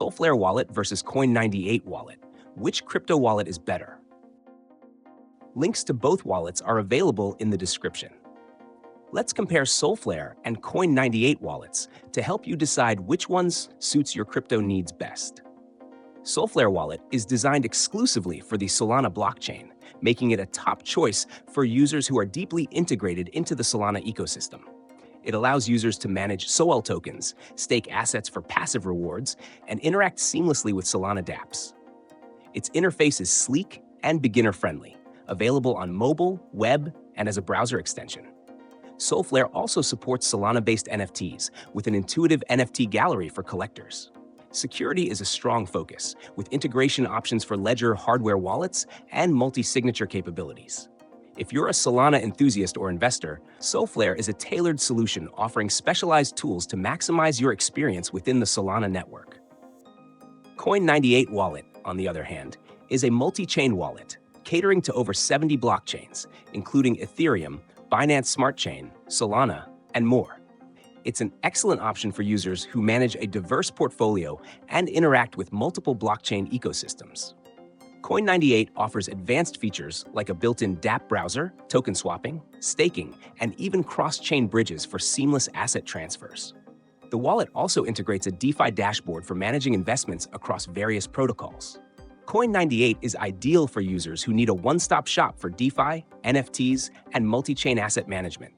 Solflare wallet versus Coin98 wallet. Which crypto wallet is better? Links to both wallets are available in the description. Let's compare Solflare and Coin98 wallets to help you decide which ones suits your crypto needs best. Solflare wallet is designed exclusively for the Solana blockchain, making it a top choice for users who are deeply integrated into the Solana ecosystem. It allows users to manage SOL tokens, stake assets for passive rewards, and interact seamlessly with Solana dApps. Its interface is sleek and beginner-friendly, available on mobile, web, and as a browser extension. Solflare also supports Solana-based NFTs with an intuitive NFT gallery for collectors. Security is a strong focus, with integration options for Ledger hardware wallets and multi-signature capabilities. If you're a Solana enthusiast or investor, Solflare is a tailored solution offering specialized tools to maximize your experience within the Solana network. Coin98 wallet, on the other hand, is a multi-chain wallet catering to over 70 blockchains, including Ethereum, Binance Smart Chain, Solana, and more. It's an excellent option for users who manage a diverse portfolio and interact with multiple blockchain ecosystems. Coin98 offers advanced features like a built-in dApp browser, token swapping, staking, and even cross-chain bridges for seamless asset transfers. The wallet also integrates a DeFi dashboard for managing investments across various protocols. Coin98 is ideal for users who need a one-stop shop for DeFi, NFTs, and multi-chain asset management.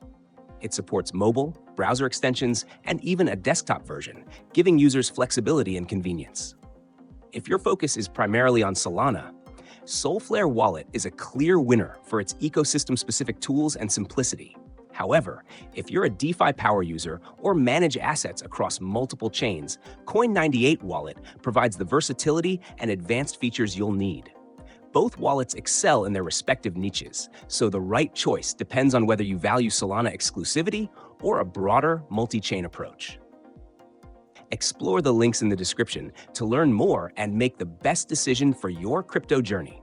It supports mobile, browser extensions, and even a desktop version, giving users flexibility and convenience. If your focus is primarily on Solana, Solflare Wallet is a clear winner for its ecosystem-specific tools and simplicity. However, if you're a DeFi power user or manage assets across multiple chains, Coin98 Wallet provides the versatility and advanced features you'll need. Both wallets excel in their respective niches, so the right choice depends on whether you value Solana exclusivity or a broader multi-chain approach. Explore the links in the description to learn more and make the best decision for your crypto journey.